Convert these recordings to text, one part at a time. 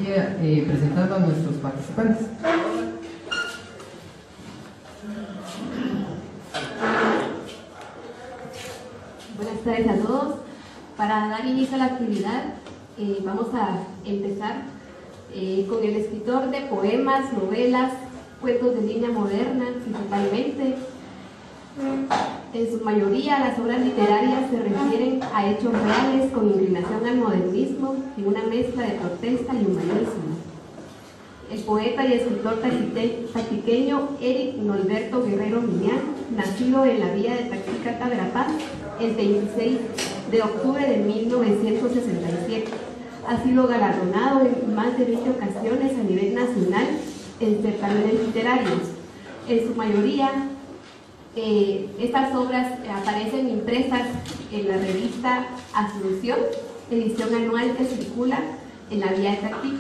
inicia presentando a nuestros participantes. Buenas tardes a todos. Para dar inicio a la actividad, vamos a empezar con el escritor de poemas, novelas, cuentos de línea moderna, principalmente. En su mayoría, las obras literarias se refieren a hechos reales con inclinación al modernismo y una mezcla de protesta y humanismo. El poeta y escritor taquiqueño Eric Norberto Guerrero Miñán, nacido en la villa de Taquica, Verapaz, el 26 de octubre de 1967. Ha sido galardonado en más de 20 ocasiones a nivel nacional en certámenes literarios. En su mayoría, estas obras aparecen impresas en la revista Asunción, edición anual que circula en la vía de Taquica.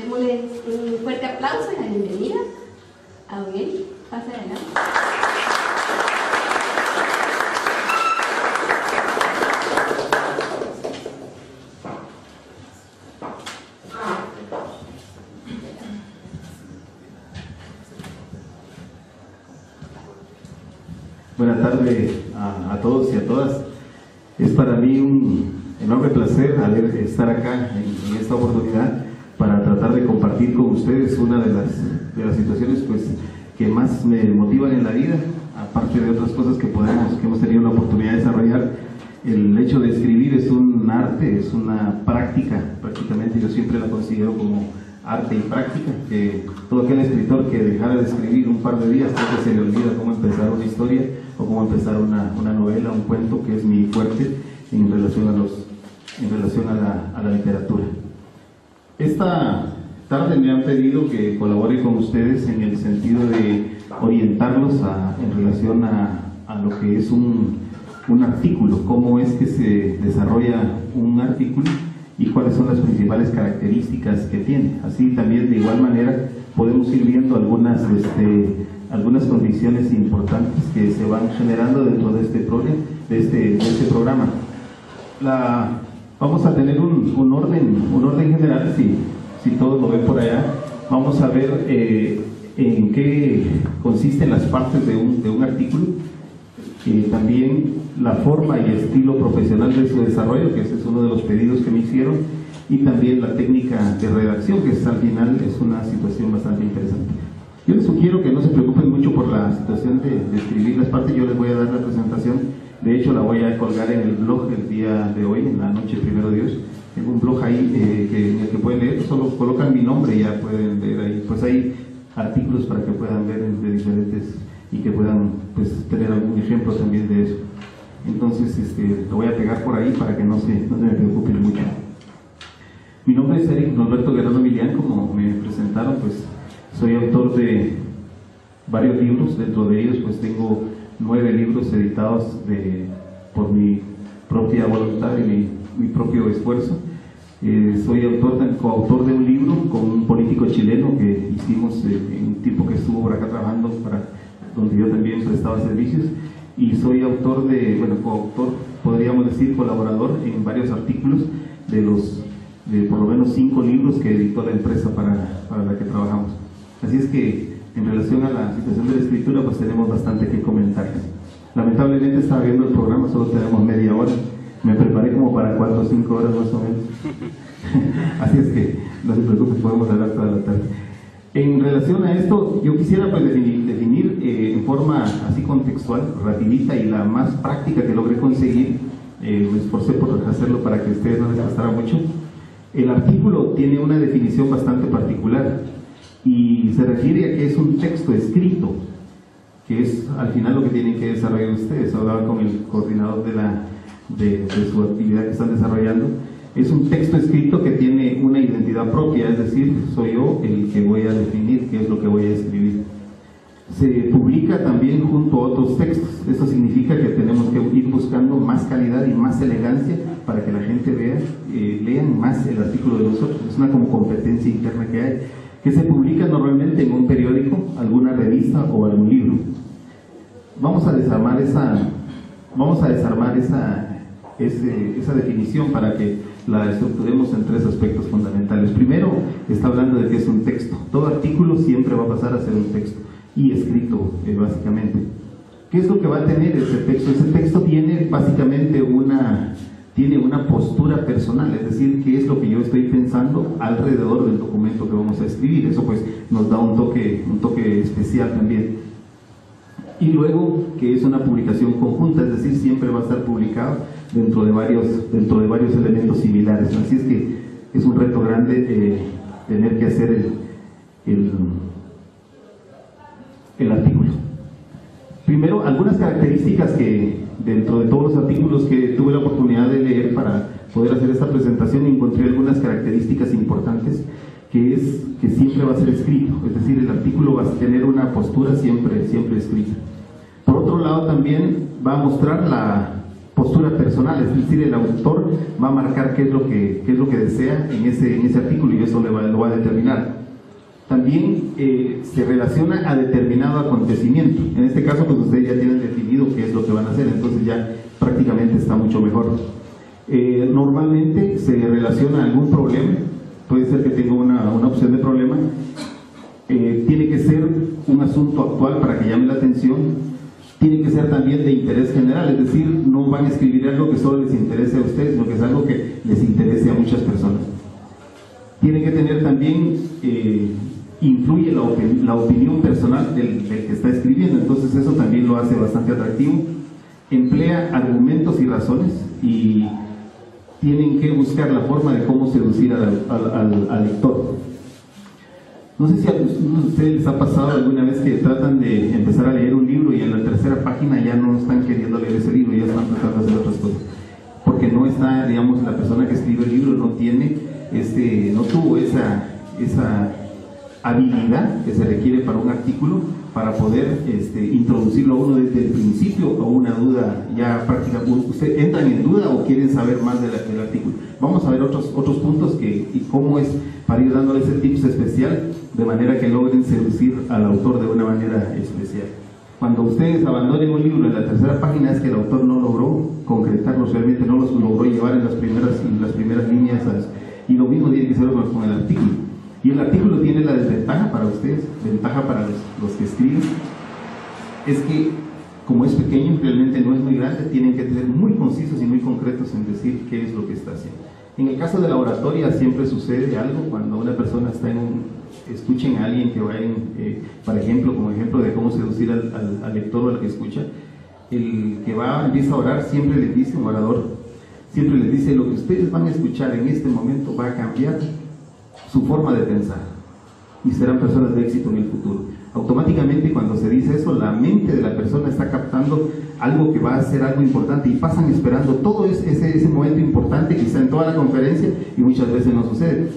Démosle un fuerte aplauso y la bienvenida a don Eric. Pase adelante. Buenas tardes a todos y a todas. Es para mí un enorme placer estar acá en esta oportunidad para tratar de compartir con ustedes una de las situaciones pues, que más me motivan en la vida, aparte de otras cosas que hemos tenido la oportunidad de desarrollar. El hecho de escribir es un arte, es una práctica, prácticamente yo siempre la considero como arte y práctica, que todo aquel escritor que dejara de escribir un par de días creo que se le olvida cómo empezar una historia o cómo empezar una novela, un cuento, que es mi fuerte en relación a la literatura. Esta tarde me han pedido que colabore con ustedes en el sentido de orientarlos en relación a lo que es un artículo, cómo es que se desarrolla un artículo y cuáles son las principales características que tiene. Así también de igual manera podemos ir viendo algunas condiciones importantes que se van generando dentro de este programa. Vamos a tener un orden general, si todos lo ven por allá. Vamos a ver en qué consisten las partes de un artículo, también la forma y estilo profesional de su desarrollo, que ese es uno de los pedidos que me hicieron, y también la técnica de redacción, que al final es una situación bastante interesante. Yo les sugiero que no se preocupen mucho por la situación de escribir las partes. Yo les voy a dar la presentación, de hecho la voy a colgar en el blog el día de hoy, en la noche, primero Dios. Tengo un blog ahí en el que pueden leer, solo colocan mi nombre y ya pueden leer ahí. Pues hay artículos para que puedan ver de diferentes y que puedan pues, tener algún ejemplo también de eso. Entonces lo voy a pegar por ahí para que no se me preocupen mucho. Mi nombre es Eric Norberto Guerrero Miñán, como me presentaron, pues soy autor de varios libros. Dentro de ellos pues tengo 9 libros editados por mi propia voluntad y mi propio esfuerzo. Soy coautor de un libro con un político chileno que hicimos en un tiempo que estuvo por acá trabajando, donde yo también prestaba servicios, y soy coautor, podríamos decir colaborador en varios artículos de por lo menos 5 libros que editó la empresa para la que trabajamos. Así es que en relación a la situación de la escritura pues tenemos bastante que comentar. Lamentablemente estaba viendo el programa, solo tenemos media hora. Me preparé como para 4 o 5 horas más o menos. Así es que no se preocupen, podemos hablar toda la tarde. En relación a esto, yo quisiera pues definir en forma así contextual, rapidita y la más práctica que logré conseguir. Me esforcé por hacerlo para que a ustedes no les costara mucho. El artículo tiene una definición bastante particular y se refiere a que es un texto escrito, que es al final lo que tienen que desarrollar ustedes. Hablaba con el coordinador de su actividad que están desarrollando. Es un texto escrito que tiene una identidad propia, es decir, soy yo el que voy a definir qué es lo que voy a escribir. Se publica también junto a otros textos. Eso significa que tenemos que ir buscando más calidad y más elegancia para que la gente lean más el artículo de nosotros. Es una como competencia interna que hay, que se publica normalmente en un periódico, alguna revista o algún libro. Vamos a desarmar esa definición para que la estructuremos en 3 aspectos fundamentales. Primero está está hablando de que es un texto. Todo artículo siempre va a pasar a ser un texto y escrito, básicamente. ¿Qué es lo que va a tener ese texto? Ese texto tiene básicamente una postura personal, es decir, qué es lo que yo estoy pensando alrededor del documento que vamos a escribir. Eso pues nos da un toque especial también. Y luego que es una publicación conjunta, es decir, siempre va a estar publicado dentro de varios elementos similares. Así es que es un reto grande tener que hacer el artículo. Primero, algunas características que dentro de todos los artículos que tuve la oportunidad de leer para poder hacer esta presentación, encontré algunas características importantes, que es que siempre va a ser escrito, es decir, el artículo va a tener una postura siempre escrita. Por otro lado, también va a mostrar la postura personal, es decir, el autor va a marcar qué es lo que desea en ese artículo, y eso lo va a determinar. También se relaciona a determinado acontecimiento. En este caso, pues ustedes ya tienen definido qué es lo que van a hacer, entonces ya prácticamente está mucho mejor. Normalmente se relaciona a algún problema, puede ser que tenga una opción de problema, tiene que ser un asunto actual para que llame la atención, tiene que ser también de interés general, es decir, no van a escribir algo que solo les interese a ustedes, sino que es algo que les interese a muchas personas. Tiene que tener también, influye la opinión personal del que está escribiendo, entonces eso también lo hace bastante atractivo. Emplea argumentos y razones, y tienen que buscar la forma de cómo seducir al lector. No sé si a ustedes les ha pasado alguna vez que tratan de empezar a leer un libro y en la tercera página ya no están queriendo leer ese libro, ya están tratando de hacer otras cosas, porque no está, digamos, la persona que escribe el libro no tuvo esa habilidad que se requiere para un artículo, para poder introducirlo a uno desde el principio a una duda ya práctica. ¿Ustedes entran en duda o quieren saber más del artículo? Vamos a ver otros puntos y cómo es para ir dándole ese tips especial, de manera que logren seducir al autor de una manera especial. Cuando ustedes abandonen un libro en la tercera página, es que el autor no logró concretarlos, realmente no los logró llevar en las primeras líneas, y lo mismo tiene que ser con el artículo. Y el artículo tiene la desventaja para ustedes, ventaja para los que escriben, es que como es pequeño, realmente no es muy grande, tienen que ser muy concisos y muy concretos en decir qué es lo que está haciendo. En el caso de la oratoria siempre sucede algo cuando una persona está escuchen a alguien que va por ejemplo, como ejemplo de cómo seducir al lector o al que escucha, el que empieza a orar siempre les dice, un orador, siempre les dice: lo que ustedes van a escuchar en este momento va a cambiar su forma de pensar y serán personas de éxito en el futuro. Automáticamente, cuando se dice eso, la mente de la persona está captando algo que va a ser algo importante y pasan esperando todo ese momento importante, quizá en toda la conferencia, y muchas veces no sucede,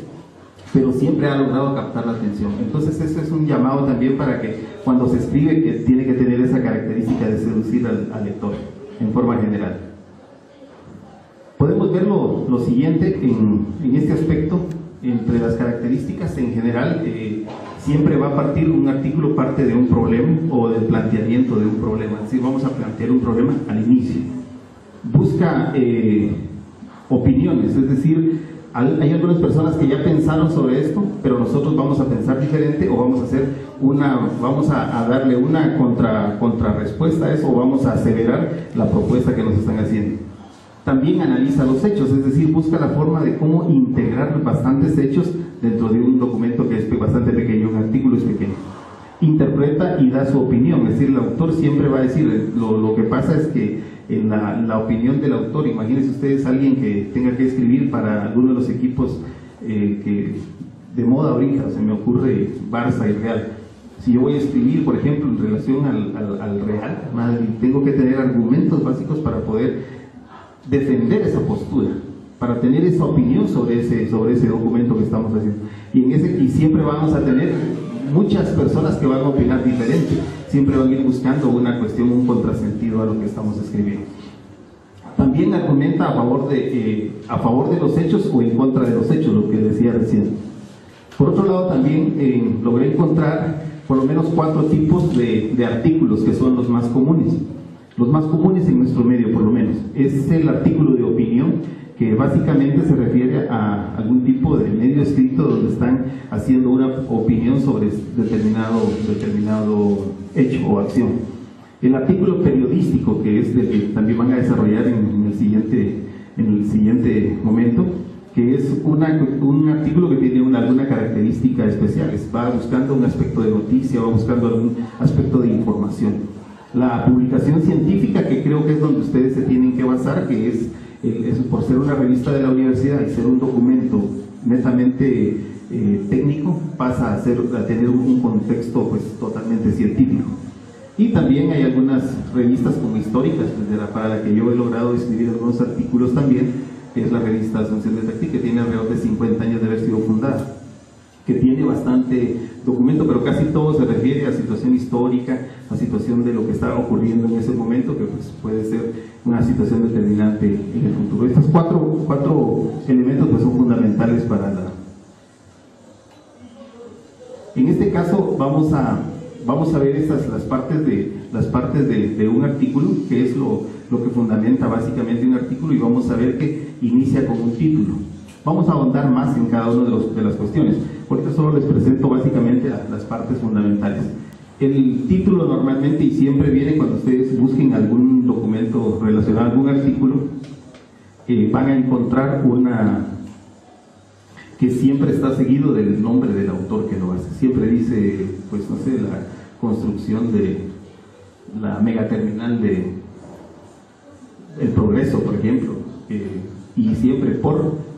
pero siempre ha logrado captar la atención. Entonces ese es un llamado también para que cuando se escribe, que tiene que tener esa característica de seducir al lector en forma general. Podemos ver lo siguiente en este aspecto. Entre las características en general, siempre va a partir un artículo, parte de un problema o del planteamiento de un problema. Es decir, vamos a plantear un problema al inicio. Busca opiniones, es decir, hay algunas personas que ya pensaron sobre esto, pero nosotros vamos a pensar diferente, o vamos a darle una contrarrespuesta a eso, o vamos a aseverar la propuesta que nos están haciendo. También analiza los hechos, es decir, busca la forma de cómo integrar bastantes hechos dentro de un documento que es bastante pequeño, un artículo es pequeño. Interpreta y da su opinión, es decir, el autor siempre va a decir, lo que pasa es que en la opinión del autor, imagínense ustedes alguien que tenga que escribir para alguno de los equipos de moda ahorita, se me ocurre Barça y Real. Si yo voy a escribir, por ejemplo, en relación al Real Madrid, tengo que tener argumentos básicos para poder defender esa postura, para tener esa opinión sobre ese documento que estamos haciendo. Y siempre vamos a tener muchas personas que van a opinar diferente, siempre van a ir buscando una cuestión, un contrasentido a lo que estamos escribiendo. También argumenta a favor de los hechos o en contra de los hechos, lo que decía recién. Por otro lado, también logré encontrar por lo menos 4 tipos de artículos que son los más comunes. Los más comunes en nuestro medio, por lo menos, es el artículo de opinión, que básicamente se refiere a algún tipo de medio escrito donde están haciendo una opinión sobre determinado hecho o acción. El artículo periodístico, que es el que también van a desarrollar en el siguiente momento, que es un artículo que tiene alguna característica especial, va buscando un aspecto de noticia, va buscando algún aspecto de información. La publicación científica, que creo que es donde ustedes se tienen que basar, que es por ser una revista de la universidad y ser un documento netamente técnico, pasa a tener un contexto pues totalmente científico. Y también hay algunas revistas como históricas, para la que yo he logrado escribir algunos artículos también, que es la revista Asunción de Tacti, que tiene alrededor de 50 años de haber sido fundada, que tiene bastante documento, pero casi todo se refiere a situación histórica, a situación de lo que está ocurriendo en ese momento, que pues puede ser una situación determinante en el futuro. Estos cuatro elementos pues son fundamentales para la... En este caso vamos a ver las partes de un artículo, que es lo que fundamenta básicamente un artículo, y vamos a ver que inicia con un título. Vamos a ahondar más en cada una de las cuestiones. Ahorita solo les presento básicamente las partes fundamentales. El título normalmente y siempre viene cuando ustedes busquen algún documento relacionado a algún artículo, van a encontrar que siempre está seguido del nombre del autor que lo hace. Siempre dice, pues no sé, la construcción de la megaterminal de El Progreso, por ejemplo, y siempre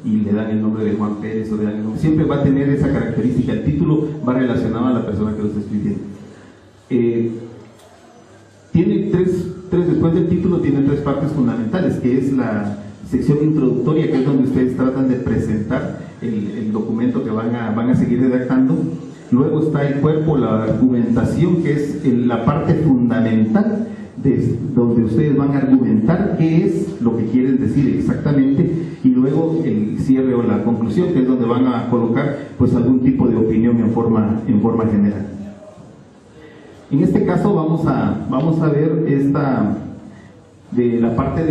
y le dan el nombre de Juan Pérez, o le dan el nombre, siempre va a tener esa característica. El título va relacionado a la persona que lo está escribiendo. Tiene después del título tiene tres partes fundamentales, que es la sección introductoria, que es donde ustedes tratan de presentar el documento que van a seguir redactando. Luego está el cuerpo, la argumentación, que es la parte fundamental donde ustedes van a argumentar qué es lo que quieren decir exactamente, y luego el cierre o la conclusión, que es donde van a colocar pues algún tipo de opinión en forma general. En este caso vamos a ver esta de la parte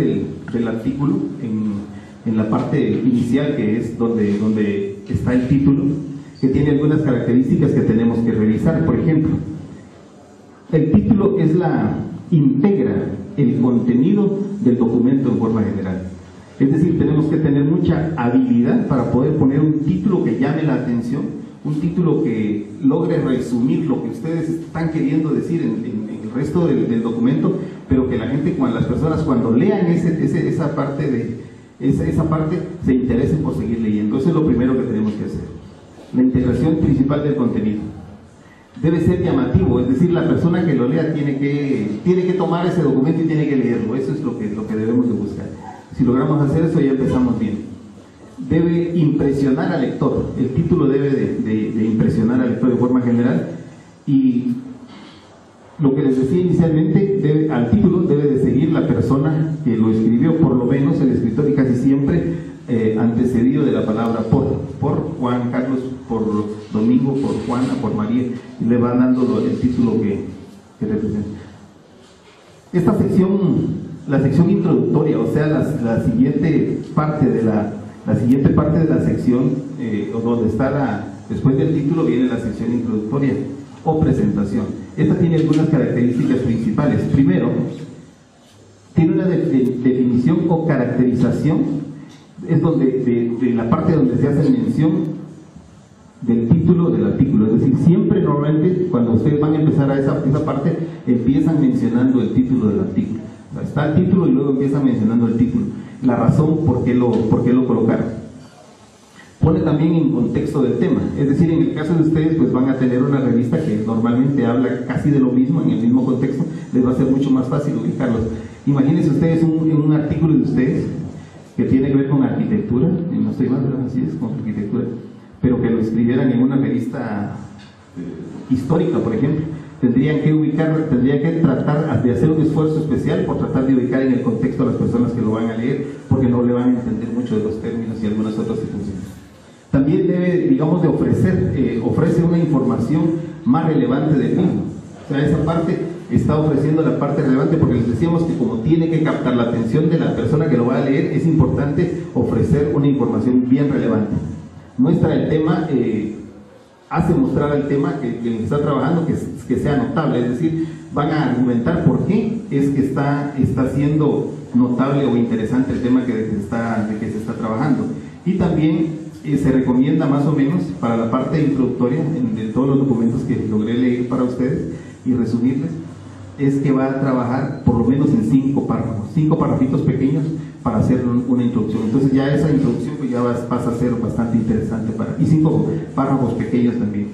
del artículo en la parte inicial, que es donde está el título, que tiene algunas características que tenemos que revisar. Por ejemplo, el título integra el contenido del documento en forma general. Es decir, tenemos que tener mucha habilidad para poder poner un título que llame la atención, un título que logre resumir lo que ustedes están queriendo decir en el resto del documento, pero que la gente, las personas cuando lean esa parte se interesen por seguir leyendo. Eso es lo primero que tenemos que hacer. La integración principal del contenido debe ser llamativo, es decir, la persona que lo lea tiene que tomar ese documento y tiene que leerlo. Eso es lo que debemos de buscar. Si logramos hacer eso, ya empezamos bien. Debe impresionar al lector. El título debe de impresionar al lector de forma general, y lo que les decía inicialmente, al título debe de seguir la persona que lo escribió, por lo menos el escritor, y casi siempre antecedido de la palabra por Juan Carlos, por Domingo, por Juana, por María, y le va dando el título que representa. Esta sección, la sección introductoria, o sea, la siguiente parte de la sección, o donde está después del título viene la sección introductoria o presentación. Esta tiene algunas características principales. Primero, tiene una definición o caracterización, es de la parte donde se hace mención del título del artículo. Es decir, siempre normalmente cuando ustedes van a empezar a esa parte, empiezan mencionando el título del artículo. O sea, está el título y luego empiezan mencionando el título, la razón por qué lo colocaron. Pone también en contexto del tema, es decir, en el caso de ustedes pues van a tener una revista que normalmente habla casi de lo mismo, en el mismo contexto, les va a ser mucho más fácil ubicarlos. Imagínense ustedes un artículo de ustedes que tiene que ver con arquitectura, no estoy mal, ¿verdad? Así es, con arquitectura, pero que lo escribieran en una revista histórica, por ejemplo. Tendrían que tratar de hacer un esfuerzo especial por tratar de ubicar en el contexto a las personas que lo van a leer, porque no le van a entender mucho de los términos y algunas otras situaciones. También debe, digamos, ofrece una información más relevante del mismo. O sea, esa parte está ofreciendo la parte relevante, porque les decíamos que como tiene que captar la atención de la persona que lo va a leer, es importante ofrecer una información bien relevante. Muestra el tema, hace mostrar el tema que está trabajando que sea notable, es decir, van a argumentar por qué es que está siendo notable o interesante el tema de que se está trabajando. Y también se recomienda más o menos para la parte introductoria de todos los documentos que logré leer para ustedes y resumirles, es que va a trabajar por lo menos en 5 párrafos, 5 párrafitos pequeños para hacer una introducción. Entonces ya esa introducción pues ya pasa a ser bastante interesante y 5 párrafos pequeños también.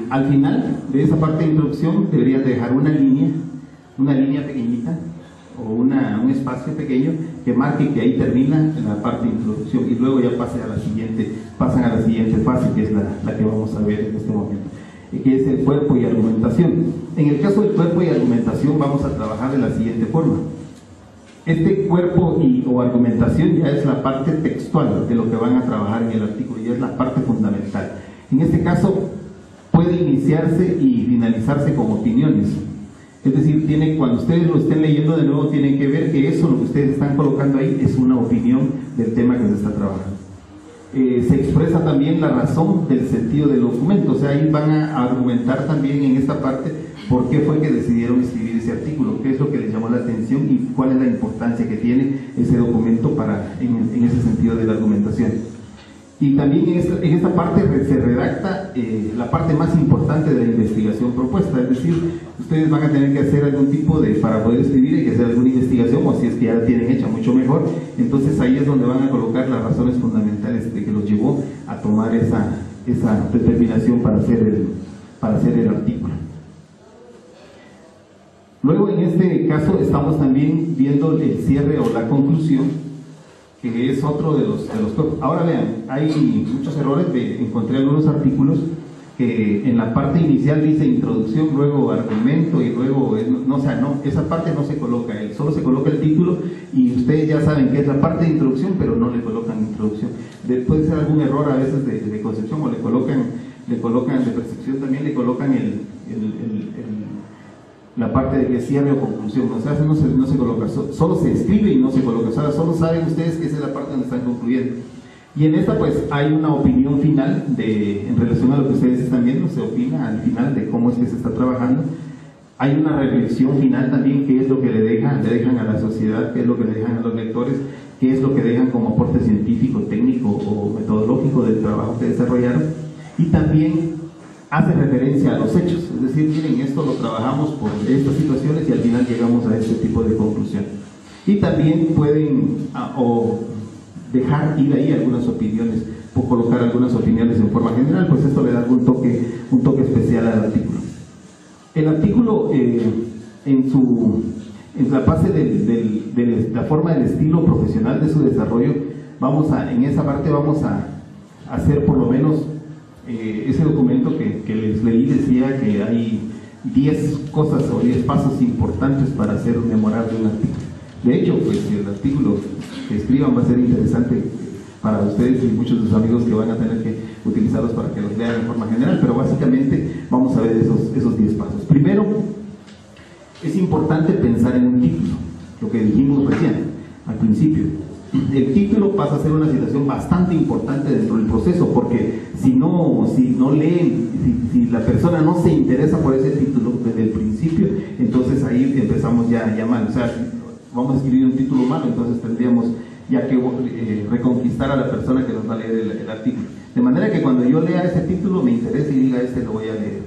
Al final de esa parte de introducción deberías dejar una línea pequeñita o un espacio pequeño que marque que ahí termina la parte de introducción, y luego ya pasan a la siguiente fase, que es la que vamos a ver en este momento, que es el cuerpo y argumentación. En el caso del cuerpo y argumentación vamos a trabajar de la siguiente forma. Este cuerpo o argumentación ya es la parte textual de lo que van a trabajar en el artículo, ya es la parte fundamental. En este caso puede iniciarse y finalizarse con opiniones. Es decir, cuando ustedes lo estén leyendo de nuevo, tienen que ver que eso, lo que ustedes están colocando ahí, es una opinión del tema que se está trabajando. Se expresa también la razón del sentido del documento, o sea, ahí van a argumentar también en esta parte por qué fue que decidieron escribir ese artículo, qué es lo que les llamó la atención y cuál es la importancia que tiene ese documento en ese sentido de la argumentación. Y también en esta parte se redacta la parte más importante de la investigación propuesta, es decir, ustedes van a tener que hacer algún tipo para poder escribir, hay que hacer alguna investigación, o si es que ya la tienen hecha, mucho mejor. Entonces ahí es donde van a colocar las razones fundamentales de que los llevó a tomar esa determinación para hacer el artículo. Luego, en este caso, estamos también viendo el cierre o la conclusión, que es otro de los cuerpos. Ahora vean, hay muchos errores. Encontré algunos artículos que en la parte inicial dice introducción, luego argumento y luego, esa parte no se coloca, solo se coloca el título, y ustedes ya saben que es la parte de introducción, pero no le colocan introducción. Puede ser algún error a veces de concepción, o le colocan de percepción también, le colocan la parte de cierre o conclusión, o sea, no se coloca, solo se escribe y no se coloca, o sea, solo saben ustedes que esa es la parte donde están concluyendo. Y en esta pues hay una opinión final en relación a lo que ustedes están viendo, se opina al final de cómo es que se está trabajando. Hay una reflexión final también, qué es lo que le dejan a la sociedad, qué es lo que le dejan a los lectores, qué es lo que dejan como aporte científico, técnico o metodológico del trabajo que desarrollaron. Y también hace referencia a los hechos, es decir, miren, esto lo trabajamos por estas situaciones y al final llegamos a este tipo de conclusión. Y también pueden dejar ir ahí algunas opiniones, o colocar algunas opiniones en forma general, pues esto le da un toque especial al artículo. El artículo, en la base de la forma del estilo profesional de su desarrollo, en esa parte vamos a hacer por lo menos ese documento que les leí, decía que hay 10 cosas o 10 pasos importantes para hacer memorable un artículo. De hecho, pues el artículo que escriban va a ser interesante para ustedes y muchos de sus amigos que van a tener que utilizarlos para que los lean en forma general, pero básicamente vamos a ver esos 10 pasos. Primero, es importante pensar en un título, lo que dijimos recién, al principio. El título pasa a ser una situación bastante importante dentro del proceso, porque si no leen, si la persona no se interesa por ese título desde el principio, entonces ahí empezamos ya mal. O sea, vamos a escribir un título malo, entonces tendríamos ya que reconquistar a la persona que nos va a leer el artículo. De manera que cuando yo lea ese título me interese y diga, lo voy a leer.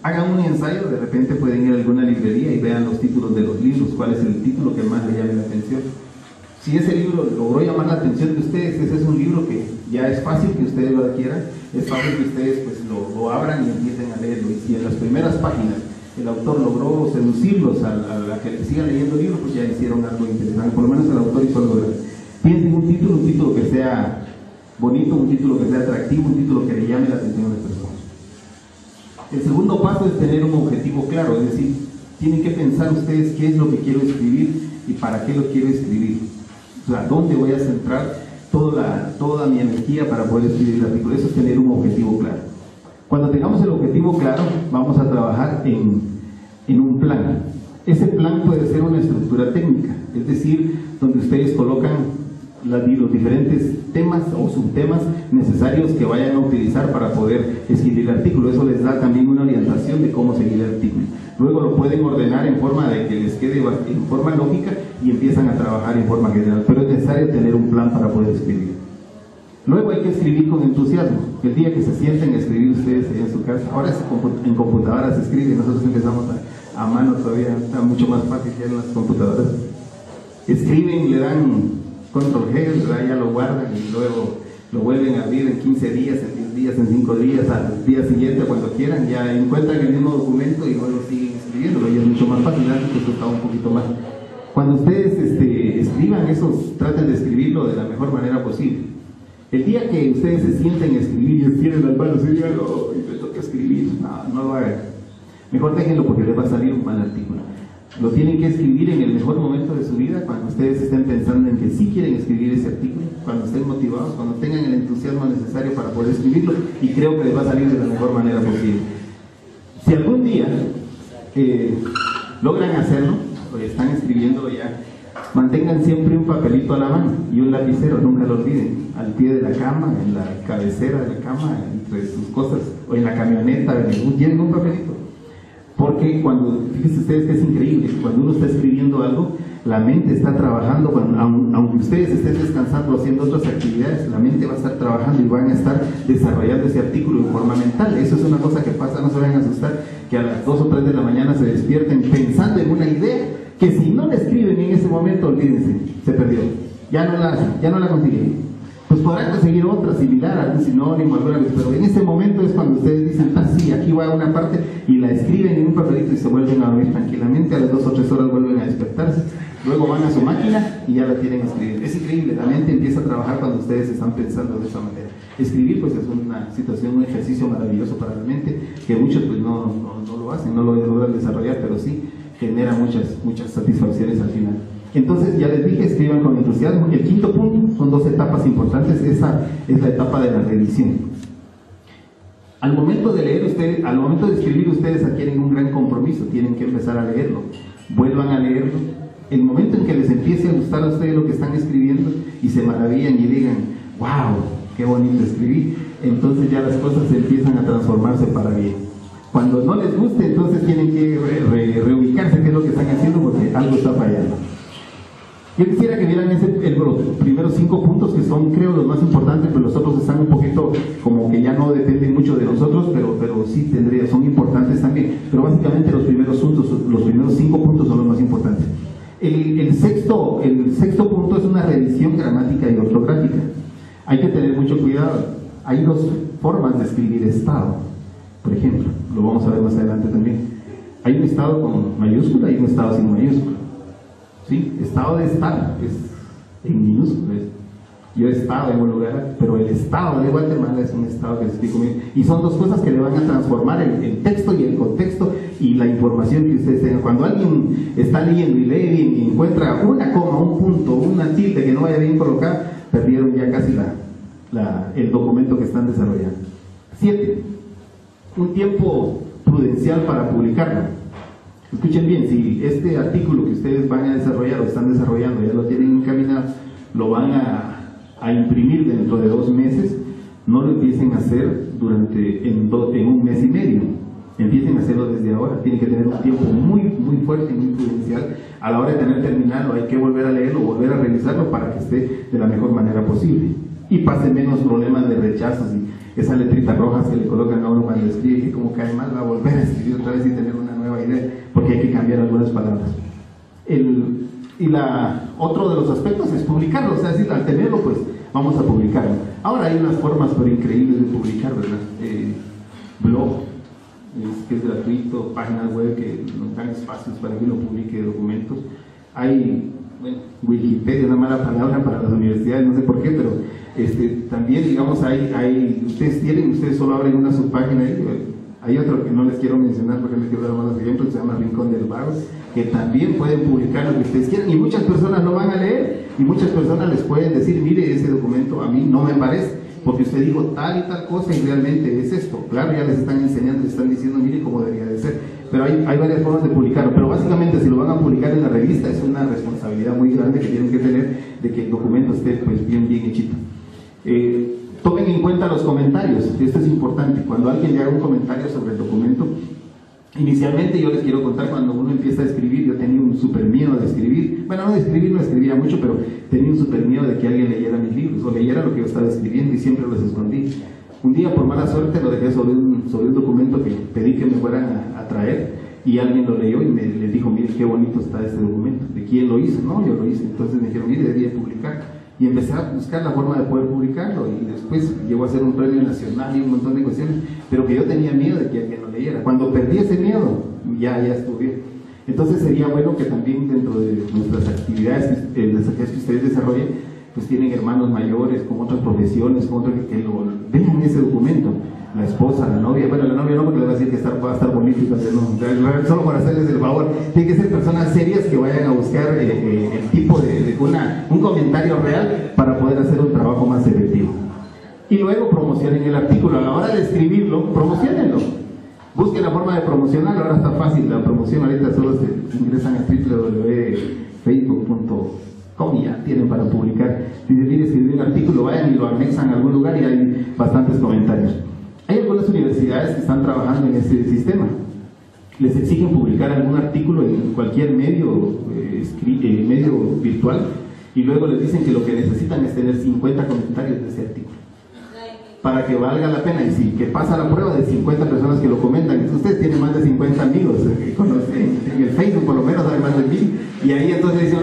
Hagan un ensayo, de repente pueden ir a alguna librería y vean los títulos de los libros, cuál es el título que más les llame la atención. Si ese libro logró llamar la atención de ustedes, ese es un libro que ya es fácil que ustedes lo adquieran, es fácil que ustedes pues lo abran y empiecen a leerlo. Y si en las primeras páginas el autor logró seducirlos a la que sigan leyendo el libro, pues ya hicieron algo interesante, por lo menos el autor hizo algo grande. Piensen un título que sea bonito, un título que sea atractivo, un título que le llame la atención a las personas. El segundo paso es tener un objetivo claro, es decir, tienen que pensar ustedes qué es lo que quiero escribir y para qué lo quiero escribir. O sea, ¿dónde voy a centrar toda mi energía para poder escribir el artículo? Eso es tener un objetivo claro. Cuando tengamos el objetivo claro, vamos a trabajar en un plan. Ese plan puede ser una estructura técnica, es decir, donde ustedes colocan los diferentes temas o subtemas necesarios que vayan a utilizar para poder escribir el artículo. Eso les da también una orientación de cómo seguir el artículo. Luego lo pueden ordenar en forma de que les quede en forma lógica y empiezan a trabajar en forma general, pero es necesario tener un plan para poder escribir. Luego hay que escribir con entusiasmo. El día que se sienten a escribir ustedes en su casa, ahora en computadoras se escribe, nosotros empezamos a mano todavía, está mucho más fácil ya en las computadoras. Escriben, le dan control G, ya lo guardan y luego lo vuelven a abrir en 15 días, en 10 días, en 5 días, al día siguiente cuando quieran, ya encuentran el mismo documento y luego siguen escribiéndolo, y es mucho más fácil. Antes pues estaba un poquito más. Cuando ustedes escriban eso, traten de escribirlo de la mejor manera posible. El día que ustedes se sienten a escribir y estiren las manos y digan, oh, me toca escribir, no lo hagan. Mejor déjenlo porque les va a salir un mal artículo. Lo tienen que escribir en el mejor momento de su vida, cuando ustedes estén pensando en que sí quieren escribir ese artículo, cuando estén motivados, cuando tengan el entusiasmo necesario para poder escribirlo, y creo que les va a salir de la mejor manera posible. Si algún día logran hacerlo, o están escribiendo ya, mantengan siempre un papelito a la mano y un lapicero, nunca lo olviden, al pie de la cama, en la cabecera de la cama, entre sus cosas, o en la camioneta, lleven un papelito. Porque fíjense ustedes que es increíble, cuando uno está escribiendo algo, la mente está trabajando, aunque ustedes estén descansando haciendo otras actividades, la mente va a estar trabajando y van a estar desarrollando ese artículo en forma mental. Eso es una cosa que pasa, no se vayan a asustar, que a las 2 o 3 de la mañana se despierten pensando en una idea, que si no la escriben en ese momento, olvídense, se perdió, ya no la consiguen. Pues podrán conseguir otra similar, algún sinónimo, alguna vez, pero en ese momento es cuando ustedes dicen, sí, aquí va una parte, y la escriben en un papelito y se vuelven a dormir tranquilamente. A las 2 o 3 horas vuelven a despertarse, luego van a su máquina y ya la tienen escribir. Es increíble, la mente empieza a trabajar cuando ustedes están pensando de esa manera. Escribir pues es una situación, un ejercicio maravilloso para la mente, que muchos pues no lo hacen, no lo logran desarrollar, pero sí genera muchas satisfacciones al final. Entonces, ya les dije, escriban con entusiasmo. El quinto punto, son 2 etapas importantes. Esa es la etapa de la revisión. Al momento de leer ustedes, al momento de escribir, ustedes adquieren un gran compromiso, tienen que empezar a leerlo, vuelvan a leerlo. El momento en que les empiece a gustar a ustedes lo que están escribiendo y se maravillan y digan, wow, qué bonito escribí, entonces ya las cosas empiezan a transformarse para bien. Cuando no les guste, entonces tienen que reubicarse qué es lo que están haciendo, porque algo está fallando. Yo quisiera que vieran los primeros 5 puntos, que son, creo, los más importantes, pero los otros están un poquito como que ya no dependen mucho de nosotros, pero sí son importantes también. Pero básicamente los primeros 5 puntos son los más importantes. El sexto punto es una revisión gramática y ortográfica. Hay que tener mucho cuidado. Hay 2 formas de escribir estado, por ejemplo, lo vamos a ver más adelante también. Hay un estado con mayúscula y un estado sin mayúscula. ¿Sí? Estado de estar es en minúsculas. Yo he estado en un lugar, pero el estado de Guatemala es un estado que se explica bien. Y son 2 cosas que le van a transformar el texto y el contexto y la información que ustedes tengan. Cuando alguien está leyendo y lee bien y encuentra una coma, un punto, una tilde que no vaya bien colocada, perdieron ya casi el documento que están desarrollando. 7. Un tiempo prudencial para publicarlo. Escuchen bien, si este artículo que ustedes van a desarrollar o están desarrollando, ya lo tienen encaminado, lo van a imprimir dentro de 2 meses, no lo empiecen a hacer en 1 mes y medio. Empiecen a hacerlo desde ahora. Tienen que tener un tiempo muy fuerte y muy prudencial. A la hora de terminarlo, hay que volver a leerlo, volver a revisarlo para que esté de la mejor manera posible. Y pase menos problemas de rechazos y esas letritas rojas que le colocan a uno cuando escribe, que como cae mal, va a volver a escribir otra vez y tener una nueva idea, porque hay que cambiar algunas palabras. Otro de los aspectos es publicarlo, o sea, decir, al tenerlo, pues vamos a publicarlo. Ahora hay unas formas pero increíbles de publicar, ¿verdad? Blog, que es gratuito, páginas web que nos dan espacios para que uno publique documentos. Hay, Wikipedia, una mala palabra para las universidades, no sé por qué, pero también, digamos, ustedes solo abren una subpágina ahí. Hay otro que no les quiero mencionar porque les quiero dar más ejemplos, que se llama Rincón del Vago, que también pueden publicar lo que ustedes quieran y muchas personas lo van a leer y muchas personas les pueden decir, mire, ese documento a mí no me parece, porque usted dijo tal y tal cosa y realmente es esto. Claro, ya les están enseñando, les están diciendo, mire cómo debería de ser, pero hay varias formas de publicarlo, pero básicamente si lo van a publicar en la revista es una responsabilidad muy grande que tienen que tener de que el documento esté pues bien hechito. Tomen en cuenta los comentarios, esto es importante. Cuando alguien le haga un comentario sobre el documento, inicialmente yo les quiero contar, cuando uno empieza a escribir, yo tenía un súper miedo de escribir. Bueno, no de escribir, no escribía mucho, pero tenía un súper miedo de que alguien leyera mis libros o leyera lo que yo estaba escribiendo, y siempre los escondí. Un día, por mala suerte, lo dejé sobre un documento que pedí que me fueran a traer, y alguien lo leyó y le dijo: mire qué bonito está este documento. ¿De quién lo hizo? No, yo lo hice. Entonces me dijeron: mire, debería publicar. Y empecé a buscar la forma de poder publicarlo, y después llegó a ser un premio nacional y un montón de cuestiones, pero que yo tenía miedo de que alguien lo leyera. Cuando perdí ese miedo, ya estuvo bien. Entonces sería bueno que también dentro de nuestras actividades que ustedes desarrollen, pues tienen hermanos mayores con otras profesiones, con otros que lo vean ese documento. La esposa, la novia, bueno, la novia no, porque le va a decir que va a estar bonito, no, solo para hacerles el favor. Tienen que ser personas serias que vayan a buscar el tipo de un comentario real para poder hacer un trabajo más efectivo. Y luego promocionen el artículo. A la hora de escribirlo, promocionenlo. Busquen la forma de promocionarlo. Ahora está fácil la promoción, ahorita solo se ingresan a www.facebook.com y ya tienen para publicar. Si deciden escribir un artículo, vayan y lo anexan a algún lugar y hay bastantes comentarios. Hay algunas universidades que están trabajando en este sistema. Les exigen publicar algún artículo en cualquier medio, medio virtual, y luego les dicen que lo que necesitan es tener 50 comentarios de ese artículo para que valga la pena. Y si que pasa la prueba de 50 personas que lo comentan, entonces ustedes tienen más de 50 amigos que conocen en el Facebook, por lo menos hay más de 1000, y ahí entonces dicen: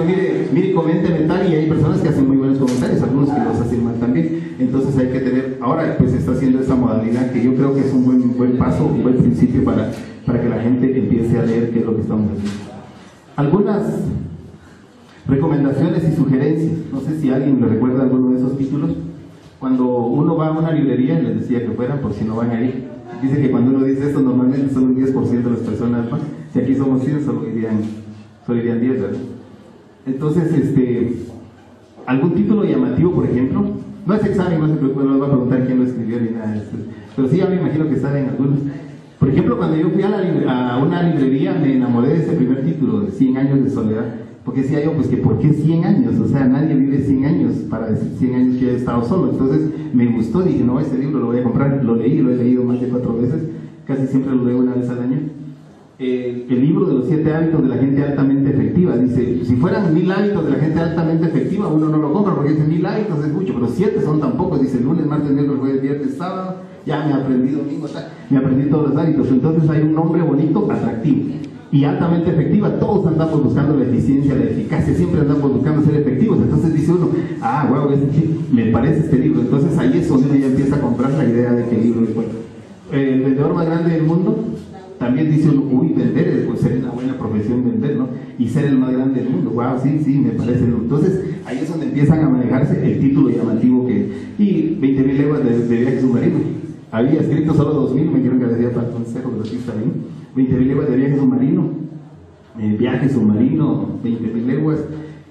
mire, coménteme tal, y hay personas que hacen muy buenos comentarios, algunos que los hacen mal también. Entonces hay que tener, ahora pues se está haciendo esa modalidad que yo creo que es un buen paso, un buen principio para que la gente empiece a leer qué es lo que estamos haciendo. Algunas recomendaciones y sugerencias, no sé si alguien le recuerda alguno de esos títulos. Cuando uno va a una librería, les decía que fueran, por si no van a ir, dice que cuando uno dice esto, normalmente solo un 10% de las personas van. Si aquí somos 100, solo irían 10, ¿verdad? Entonces, algún título llamativo, por ejemplo, no es examen, no se preocupen, no les voy a preguntar quién lo escribió ni nada de esto, pero sí, ya me imagino que saben algunos. Por ejemplo, cuando yo fui a una librería, me enamoré de ese primer título, de 100 años de soledad. Porque decía yo, pues que ¿por qué 100 años? O sea, nadie vive 100 años para decir 100 años que he estado solo. Entonces me gustó, dije: no, este libro lo voy a comprar. Lo leí, lo he leído más de 4 veces, casi siempre lo leo una vez al año. El libro de los 7 hábitos de la gente altamente efectiva, dice: si fueran 1000 hábitos de la gente altamente efectiva, uno no lo compra, porque dice 1000 hábitos es mucho, pero 7 son tan pocos. Dice: lunes, martes, miércoles, jueves, viernes, sábado, ya me aprendí domingo, me aprendí todos los hábitos. Entonces hay un nombre bonito, atractivo y altamente efectiva. Todos andamos buscando la eficiencia, la eficacia, siempre andamos buscando ser efectivos. Entonces dice uno: wow, me parece este libro. Entonces ahí es donde uno ya empieza a comprar la idea de que el libro es bueno. El vendedor más grande del mundo, también dice uno: vender, pues ser una buena profesión vender, ¿no? Y ser el más grande del mundo, wow, sí, me parece. Entonces ahí es donde empiezan a manejarse el título llamativo y 20.000 leguas de viaje submarino. Había escrito solo 2000, me dijeron que le hacía falta un cero, pero sí está bien. 20.000 leguas de viaje submarino, 20.000 leguas,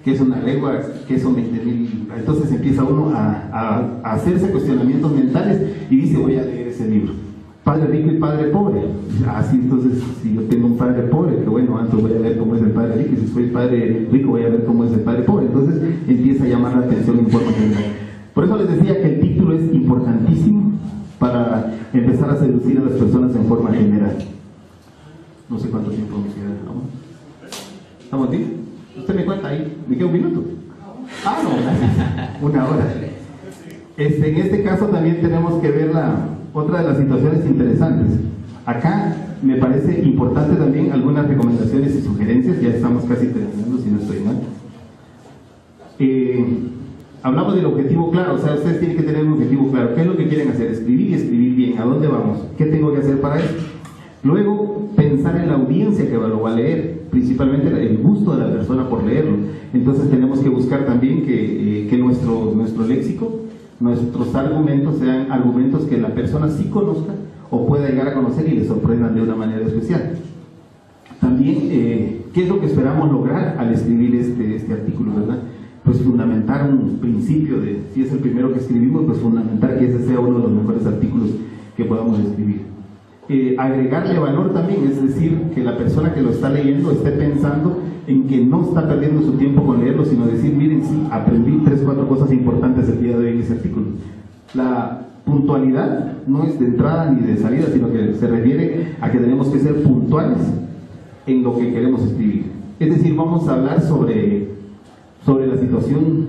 ¿qué es una legua? ¿Qué son 20.000? Entonces empieza uno a hacerse cuestionamientos mentales y dice: voy a leer ese libro. Padre rico y padre pobre. Así, entonces, si yo tengo un padre pobre, que bueno, antes voy a ver cómo es el padre rico, y si soy padre rico voy a ver cómo es el padre pobre. Entonces empieza a llamar la atención en forma general. Por eso les decía que el título es importantísimo para empezar a seducir a las personas en forma general. No sé cuánto tiempo me queda. ¿Estamos bien? Usted me cuenta ahí. ¿Me queda un minuto? No, gracias. 1 hora. En este caso también tenemos que ver otra de las situaciones interesantes. Acá me parece importante también algunas recomendaciones y sugerencias. Ya estamos casi terminando, si no estoy mal. Hablamos del objetivo claro. O sea, ustedes tienen que tener un objetivo claro. ¿Qué es lo que quieren hacer? Escribir y escribir bien. ¿A dónde vamos? ¿Qué tengo que hacer para eso? Luego, pensar en la audiencia que lo va a leer, principalmente el gusto de la persona por leerlo. Entonces tenemos que buscar también que nuestro léxico, nuestros argumentos sean argumentos que la persona sí conozca o pueda llegar a conocer y le sorprendan de una manera especial. También, ¿qué es lo que esperamos lograr al escribir este artículo, verdad? Pues fundamentar un principio si es el primero que escribimos, pues fundamentar que ese sea uno de los mejores artículos que podamos escribir. agregarle valor también, es decir, que la persona que lo está leyendo esté pensando en que no está perdiendo su tiempo con leerlo, sino decir, miren, sí, aprendí 3 o 4 cosas importantes el día de hoy en ese artículo. La puntualidad no es de entrada ni de salida, sino que se refiere a que tenemos que ser puntuales en lo que queremos escribir. Es decir, vamos a hablar sobre la situación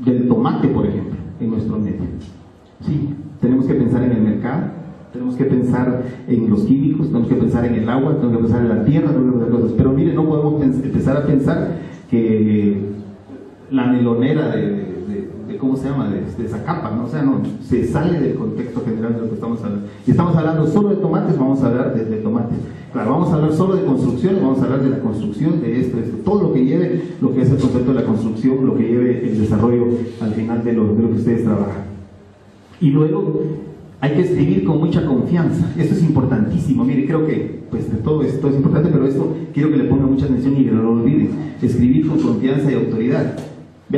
del tomate, por ejemplo, en nuestro medio. Sí, tenemos que pensar en el mercado, tenemos que pensar en los químicos, tenemos que pensar en el agua, tenemos que pensar en la tierra, tenemos que pensar cosas. Pero mire, no podemos empezar a pensar que la melonera de ¿cómo se llama? De Zacapa, ¿no? O sea, no, se sale del contexto general de lo que estamos hablando. Y estamos hablando solo de tomates, vamos a hablar de tomates. Claro, vamos a hablar solo de construcciones, vamos a hablar de la construcción, de esto, todo lo que lleve, lo que es el concepto de la construcción, lo que lleve el desarrollo al final de lo que ustedes trabajan. Y luego hay que escribir con mucha confianza. Esto es importantísimo. Mire, creo que pues de todo esto es importante, pero esto quiero que le pongan mucha atención y que no lo olviden. Escribir con confianza y autoridad.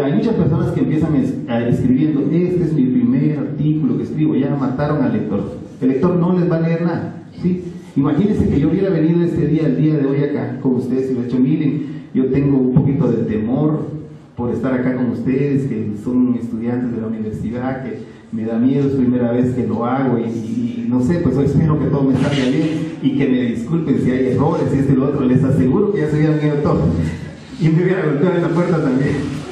Hay muchas personas que empiezan escribiendo, este es mi primer artículo que escribo, ya mataron al lector. El lector no les va a leer nada, ¿sí? Imagínense que yo hubiera venido el día de hoy acá con ustedes y le he dicho, miren, yo tengo un poquito de temor por estar acá con ustedes, que son estudiantes de la universidad, que me da miedo, es primera vez que lo hago y no sé, pues espero que todo me salga bien y que me disculpen si hay errores y y lo otro. Les aseguro que ya se hubieran ido todos y me hubiera golpeado en la puerta también.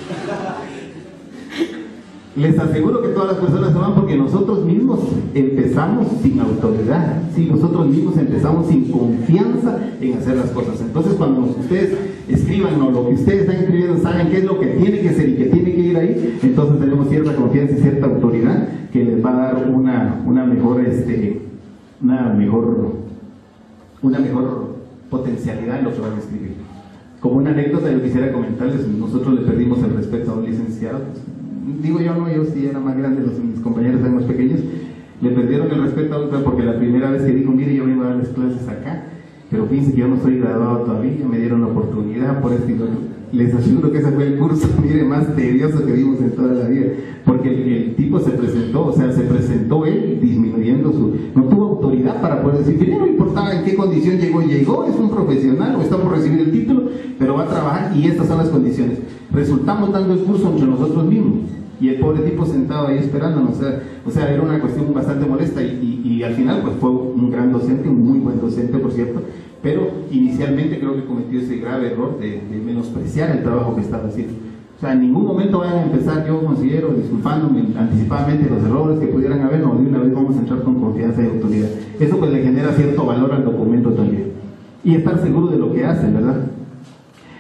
Les aseguro que todas las personas se van porque nosotros mismos empezamos sin autoridad, ¿sí? Nosotros mismos empezamos sin confianza en hacer las cosas. Entonces, cuando ustedes escriban o lo que ustedes están escribiendo saben qué es lo que tiene que ser y que tiene que ir ahí, entonces tenemos cierta confianza y cierta autoridad que les va a dar una mejor potencialidad en lo que van a escribir. Como una anécdota, yo quisiera comentarles, nosotros le perdimos el respeto a un licenciado. Digo yo, no, yo sí era más grande, mis compañeros eran más pequeños, le perdieron el respeto a otra porque la primera vez que dijo, mire, yo vengo a dar las clases acá, pero fíjense que yo no soy graduado todavía, me dieron la oportunidad por esto y lo otro. Les aseguro que ese fue el curso, mire, más tedioso que vimos en toda la vida, porque el tipo se presentó él disminuyendo no tuvo autoridad para poder decir, que no importaba en qué condición llegó, es un profesional o está por recibir el título, pero va a trabajar y estas son las condiciones. Resultamos dando el curso entre nosotros mismos y el pobre tipo sentado ahí esperándonos, o sea, era una cuestión bastante molesta y al final pues fue un gran docente, un muy buen docente por cierto, pero inicialmente creo que cometió ese grave error de menospreciar el trabajo que estaba haciendo. O sea, en ningún momento vayan a empezar, yo considero, disculpándome anticipadamente los errores que pudieran haber, no, de una vez vamos a entrar con confianza y autoridad. Eso pues le genera cierto valor al documento también. Y estar seguro de lo que hacen, ¿verdad?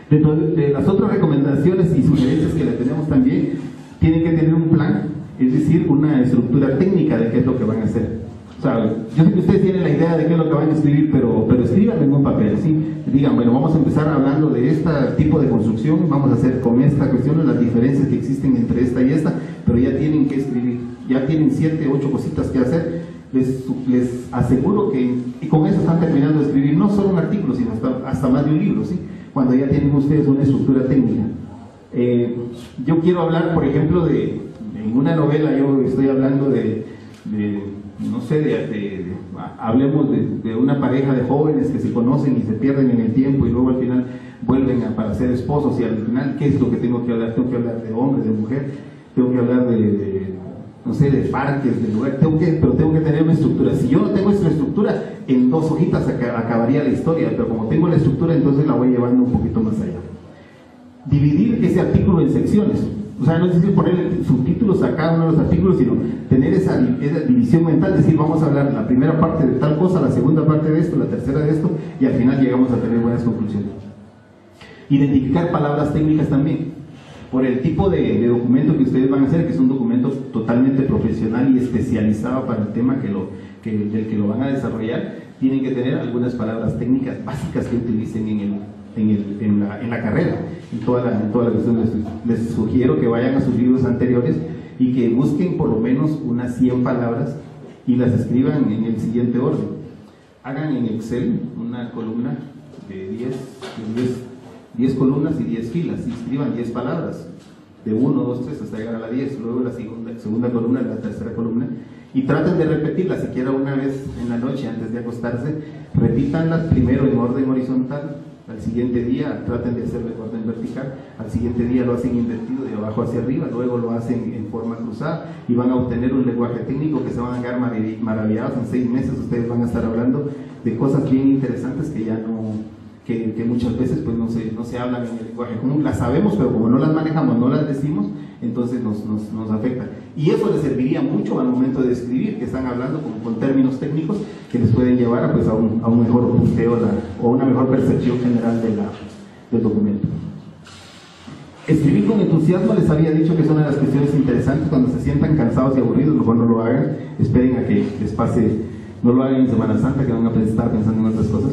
Dentro de las otras recomendaciones y sugerencias que le tenemos también, tienen que tener un plan, es decir, una estructura técnica de qué es lo que van a hacer. O sea, yo sé que ustedes tienen la idea de qué es lo que van a escribir, pero escríbanlo en un papel, ¿sí? Digan, bueno, vamos a empezar hablando de este tipo de construcción, vamos a hacer con esta cuestión las diferencias que existen entre esta y esta, pero ya tienen que escribir, ya tienen 7, 8 cositas que hacer. Les aseguro que, y con eso están terminando de escribir no solo un artículo, sino hasta más de un libro, ¿sí? Cuando ya tienen ustedes una estructura técnica. Yo quiero hablar, por ejemplo, en una novela yo estoy hablando hablemos de una pareja de jóvenes que se conocen y se pierden en el tiempo y luego al final vuelven para ser esposos y al final, ¿qué es lo que tengo que hablar? Tengo que hablar de hombre, de mujer, tengo que hablar de parques, de lugar, pero tengo que tener una estructura. Si yo no tengo esa estructura, en 2 hojitas acabaría la historia, pero como tengo la estructura, entonces la voy llevando un poquito más allá. Dividir ese artículo en secciones. O sea, no es decir poner subtítulos a cada uno de los artículos, sino tener esa división mental, decir, vamos a hablar la primera parte de tal cosa, la segunda parte de esto, la tercera de esto, y al final llegamos a tener buenas conclusiones. Identificar palabras técnicas también. Por el tipo de documento que ustedes van a hacer, que es un documento totalmente profesional y especializado para el tema del que lo van a desarrollar, tienen que tener algunas palabras técnicas básicas que utilicen en la carrera, en toda la cuestión. Les sugiero que vayan a sus libros anteriores y que busquen por lo menos unas 100 palabras y las escriban en el siguiente orden. Hagan en Excel una columna de 10 columnas y 10 filas y escriban 10 palabras de 1, 2, 3 hasta llegar a la 10, luego la segunda columna, la tercera columna, y traten de repetirlas siquiera una vez en la noche antes de acostarse. Repítanlas primero en orden horizontal, al siguiente día traten de hacerlo en orden vertical, al siguiente día lo hacen invertido de abajo hacia arriba, luego lo hacen en forma cruzada y van a obtener un lenguaje técnico que se van a quedar maravillados. En 6 meses ustedes van a estar hablando de cosas bien interesantes que ya no, que muchas veces pues no se hablan en el lenguaje común. Las sabemos, pero como no las manejamos, no las decimos, entonces nos afecta. Y eso les serviría mucho al momento de escribir, que están hablando con términos técnicos que les pueden llevar a, pues, a un mejor punteo o una mejor percepción general del documento. Escribir con entusiasmo, les había dicho que es una de las cuestiones interesantes. Cuando se sientan cansados y aburridos, mejor no lo hagan, esperen a que les pase, no lo hagan en Semana Santa, que van a estar pensando en otras cosas.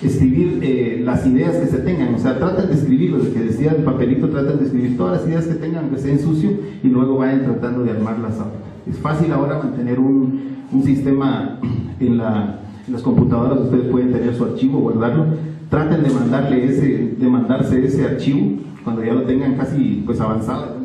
Escribir las ideas que se tengan, o sea, traten de escribir, lo que decía el papelito, traten de escribir todas las ideas que tengan, que sean sucio, y luego vayan tratando de armarlas ahora. Es fácil ahora mantener un sistema en las computadoras, ustedes pueden tener su archivo, guardarlo, traten de mandarse ese archivo cuando ya lo tengan casi pues avanzado.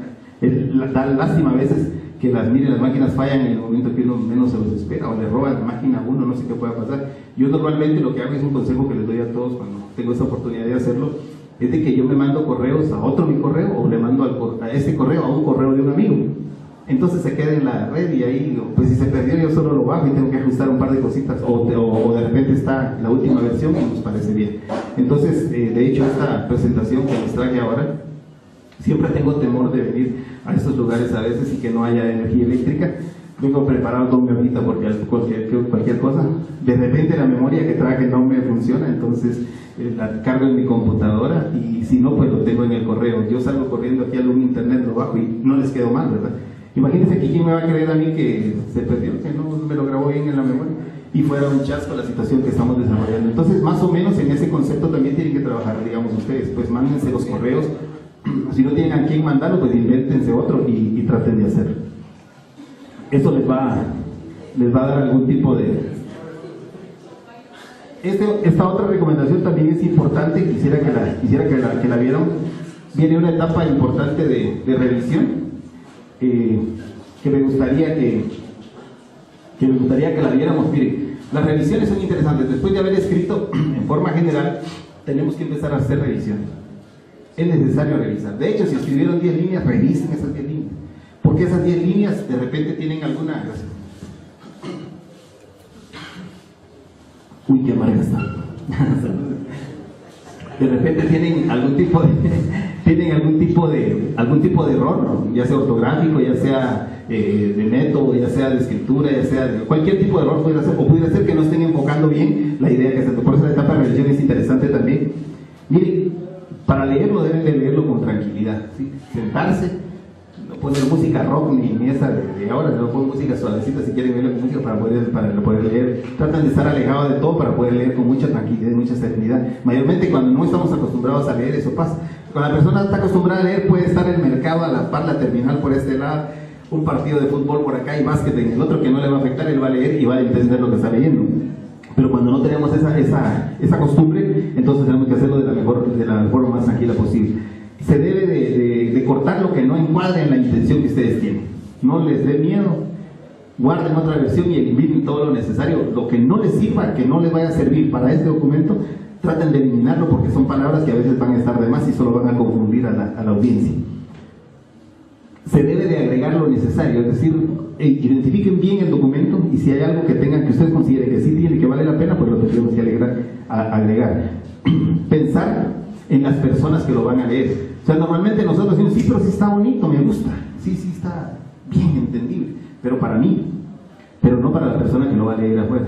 Da lástima a veces que las máquinas fallan en el momento que uno menos se los espera, o le roban la máquina a uno, no sé qué pueda pasar. Yo normalmente lo que hago es un consejo que les doy a todos cuando tengo esa oportunidad de hacerlo, es de que yo me mando correos a otro mi correo, o le mando a ese correo a un correo de un amigo. Entonces se queda en la red y ahí, pues si se perdió yo solo lo bajo y tengo que ajustar un par de cositas, o de repente está la última versión y nos parece bien. Entonces, de hecho, esta presentación que les traje ahora, siempre tengo temor de venir a estos lugares a veces y que no haya energía eléctrica. Vengo preparado con mi ahorita porque cualquier cosa. De repente la memoria que traje no me funciona, entonces la cargo en mi computadora y si no, pues lo tengo en el correo. Yo salgo corriendo aquí a algún internet, lo bajo y no les quedo mal, ¿verdad? Imagínense que quién me va a creer a mí que se perdió, que no me lo grabó bien en la memoria y fuera un chasco la situación que estamos desarrollando. Entonces, más o menos en ese concepto también tienen que trabajar, digamos ustedes, pues mándense los correos. Si no tienen a quién mandarlo, pues invéntense otro y traten de hacerlo. Eso les va a dar algún tipo de... Esta otra recomendación también es importante, quisiera que la vieran. Viene una etapa importante de revisión que me gustaría que la viéramos. Mire, las revisiones son interesantes. Después de haber escrito en forma general, tenemos que empezar a hacer revisión. Es necesario revisar. De hecho, si escribieron 10 líneas, revisen esas 10 líneas. Porque esas 10 líneas de repente tienen alguna... Uy, qué amarga está. De repente tienen algún tipo de error, ¿no? Ya sea ortográfico, ya sea de método, ya sea de escritura, ya sea de cualquier tipo de error puede ser, o puede ser que no estén enfocando bien la idea que se... Por eso la etapa de revisión es interesante también. Miren, para leerlo deben de leerlo con tranquilidad, ¿sí? Sentarse, no poner música rock ni esa de ahora, no poner música suavecita si quieren leerlo con música para poder leer. Tratan de estar alejados de todo para poder leer con mucha tranquilidad y mucha serenidad. Mayormente cuando no estamos acostumbrados a leer, eso pasa. Cuando la persona está acostumbrada a leer, puede estar el mercado a la par, la terminal por este lado, un partido de fútbol por acá y básquet en el otro que no le va a afectar, él va a leer y va a entender lo que está leyendo. Pero cuando no tenemos esa costumbre, entonces tenemos que hacerlo de la forma más tranquila posible. Se debe de cortar lo que no encuadre en la intención que ustedes tienen. No les dé miedo, guarden otra versión y eliminen todo lo necesario. Lo que no les sirva, que no les vaya a servir para este documento, traten de eliminarlo porque son palabras que a veces van a estar de más y solo van a confundir a la audiencia. Se debe de agregar lo necesario, es decir, identifiquen bien el documento y si hay algo que tengan que ustedes consideren que sí tiene, que vale la pena, pues lo tenemos que agregar. Pensar en las personas que lo van a leer. O sea, normalmente nosotros decimos, sí, pero sí está bonito, me gusta, sí está bien entendible, pero para mí, pero no para la persona que lo va a leer afuera.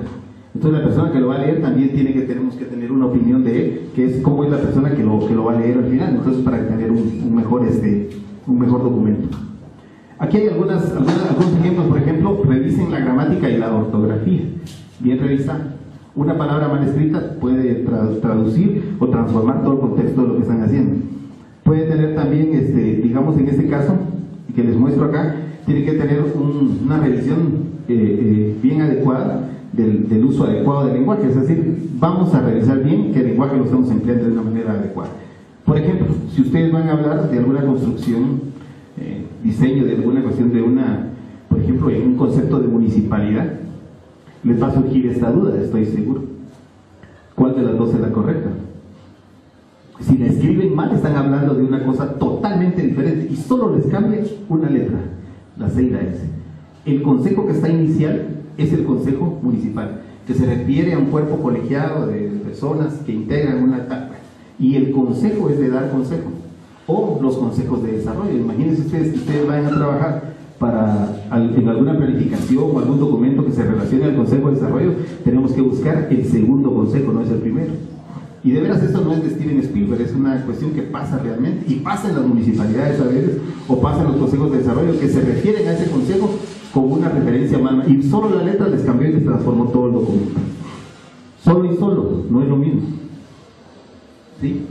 Entonces la persona que lo va a leer también tenemos que tener una opinión de él, que es cómo es la persona que lo va a leer al final, entonces para tener un mejor documento. Aquí hay algunos ejemplos. Por ejemplo, revisen la gramática y la ortografía. Bien revisada. Una palabra mal escrita puede traducir o transformar todo el contexto de lo que están haciendo. Puede tener también, digamos en este caso, que les muestro acá, tiene que tener una revisión bien adecuada del uso adecuado del lenguaje. Es decir, vamos a revisar bien que el lenguaje lo estamos empleando de una manera adecuada. Por ejemplo, si ustedes van a hablar de alguna construcción, diseño de alguna cuestión de por ejemplo, ejemplo, en un concepto de municipalidad, les va a surgir esta duda, estoy seguro. ¿Cuál de las dos es la correcta? Si la escriben mal, están hablando de una cosa totalmente diferente y solo les cambia una letra, la C y la S. El consejo que está inicial es el consejo municipal, que se refiere a un cuerpo colegiado de personas que integran una etapa, y el consejo es de dar consejo, o los consejos de desarrollo. Imagínense ustedes que ustedes vayan a trabajar en alguna planificación o algún documento que se relacione al consejo de desarrollo, tenemos que buscar el segundo consejo, no es el primero. Y de veras esto no es de Steven Spielberg, es una cuestión que pasa realmente, y pasa en las municipalidades a veces, o pasa en los consejos de desarrollo, que se refieren a ese consejo con una referencia mal, y solo la letra les cambió y les transformó todo el documento. Solo y solo, no es lo mismo. ¿Sí?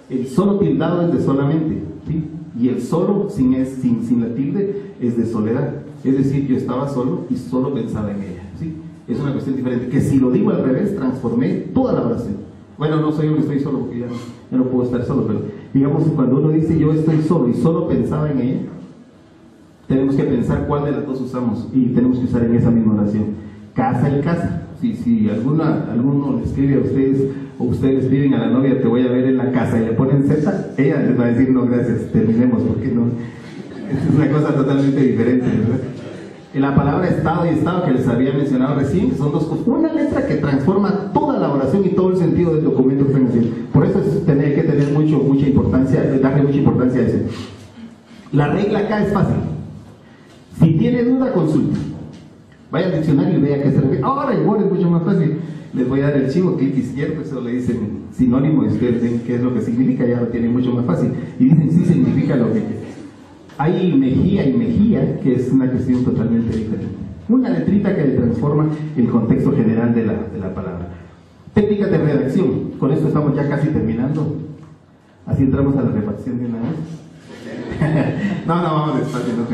El solo tildado es de solamente, ¿sí? Y el solo sin la tilde es de soledad. Es decir, yo estaba solo y solo pensaba en ella, ¿sí? Es una cuestión diferente, que si lo digo al revés, transformé toda la oración. Bueno, no soy yo que estoy solo, porque ya no puedo estar solo, pero digamos, cuando uno dice yo estoy solo y solo pensaba en ella, tenemos que pensar cuál de las dos usamos, y tenemos que usar en esa misma oración. Casa y casa. Si alguno le escribe a ustedes, o ustedes escriben a la novia, te voy a ver en la casa, y le ponen Z, ella les va a decir no gracias, terminemos, porque no. Es una cosa totalmente diferente, ¿verdad? La palabra estado y estado que les había mencionado recién, son dos cosas. Una letra que transforma toda la oración y todo el sentido del documento que están haciendo. Por eso es tener que tener mucha importancia, darle mucha importancia a eso. La regla acá es fácil. Si tiene duda, consulta. Vaya al diccionario y vea a qué se refiere. Ahora igual es mucho más fácil. Les voy a dar el chivo, clic izquierdo, eso le dicen sinónimo, y ustedes ven qué es lo que significa, ya lo tienen mucho más fácil. Y dicen sí significa lo que hay Mejía y Mejía, que es una cuestión totalmente diferente. Una letrita que le transforma el contexto general de la palabra. Técnicas de redacción. Con esto estamos ya casi terminando. Así entramos a la repartición de una vez. No, vamos despacio, no.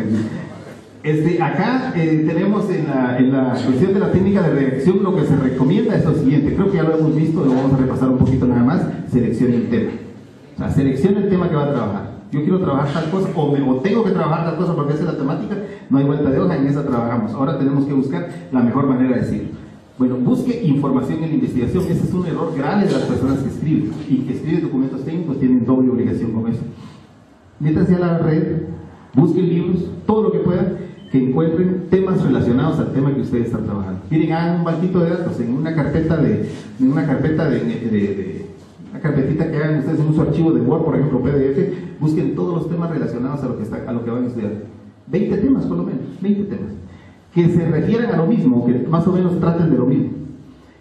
Acá tenemos en la cuestión de la técnica de redacción, lo que se recomienda es lo siguiente. Creo que ya lo hemos visto, lo vamos a repasar un poquito nada más. Seleccione el tema. O sea, seleccione el tema que va a trabajar. Yo quiero trabajar tal cosa, o tengo que trabajar tal cosa porque esa es la temática, no hay vuelta de hoja, en esa trabajamos. Ahora tenemos que buscar la mejor manera de decirlo. Bueno, busque información en la investigación. Ese es un error grave de las personas que escriben, y que escriben documentos técnicos tienen doble obligación con eso. Métanse a la red, busquen libros, todo lo que puedan, que encuentren temas relacionados al tema que ustedes están trabajando. Miren, hagan un banquito de datos en una carpetita que hagan ustedes en su archivo de Word, por ejemplo, PDF, busquen todos los temas relacionados a lo que van a estudiar. 20 temas por lo menos, 20 temas, que se refieran a lo mismo, que más o menos traten de lo mismo.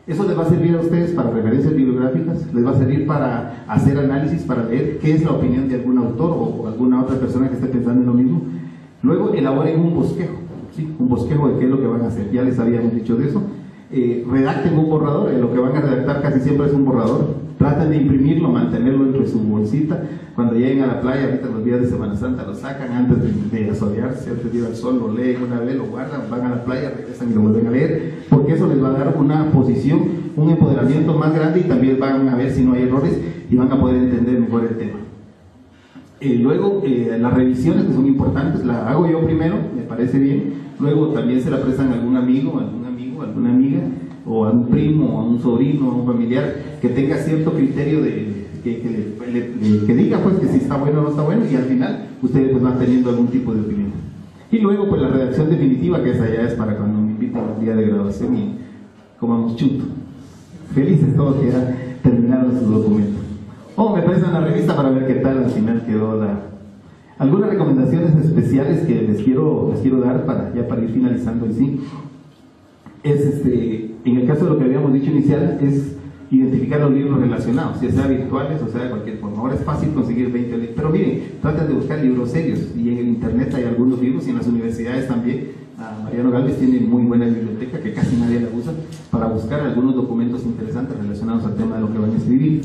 Eso les va a servir a ustedes para referencias bibliográficas, les va a servir para hacer análisis, para leer qué es la opinión de algún autor o alguna otra persona que esté pensando en lo mismo. Luego elaboren un bosquejo, ¿sí? Un bosquejo de qué es lo que van a hacer, ya les habíamos dicho de eso. Redacten un borrador, lo que van a redactar casi siempre es un borrador. Traten de imprimirlo, mantenerlo entre su bolsita. Cuando lleguen a la playa, ahorita los días de Semana Santa, lo sacan antes de asolearse, antes de ir al sol, lo leen una vez, lo guardan, van a la playa, regresan y lo vuelven a leer, porque eso les va a dar una posición, un empoderamiento más grande, y también van a ver si no hay errores y van a poder entender mejor el tema. Luego, las revisiones, que son importantes, las hago yo primero, me parece bien. Luego también se la prestan a algún amigo, alguna amiga, o a un primo, a un sobrino, a un familiar que tenga cierto criterio que diga pues que si está bueno o no está bueno, y al final ustedes pues van teniendo algún tipo de opinión. Y luego pues la redacción definitiva, que esa ya es para cuando me inviten al día de graduación y comamos chuto. Felices todos que ya terminaron sus documentos. O me prestan la revista para ver qué tal al final quedó algunas recomendaciones especiales que les quiero dar para ir finalizando en sí. En el caso de lo que habíamos dicho inicial, es identificar los libros relacionados, ya sea virtuales o sea de cualquier forma. Ahora es fácil conseguir 20 libros, pero miren, traten de buscar libros serios, y en el internet hay algunos libros, y en las universidades también. Mariano Galvez tiene muy buena biblioteca que casi nadie la usa, para buscar algunos documentos interesantes relacionados al tema de lo que van a escribir.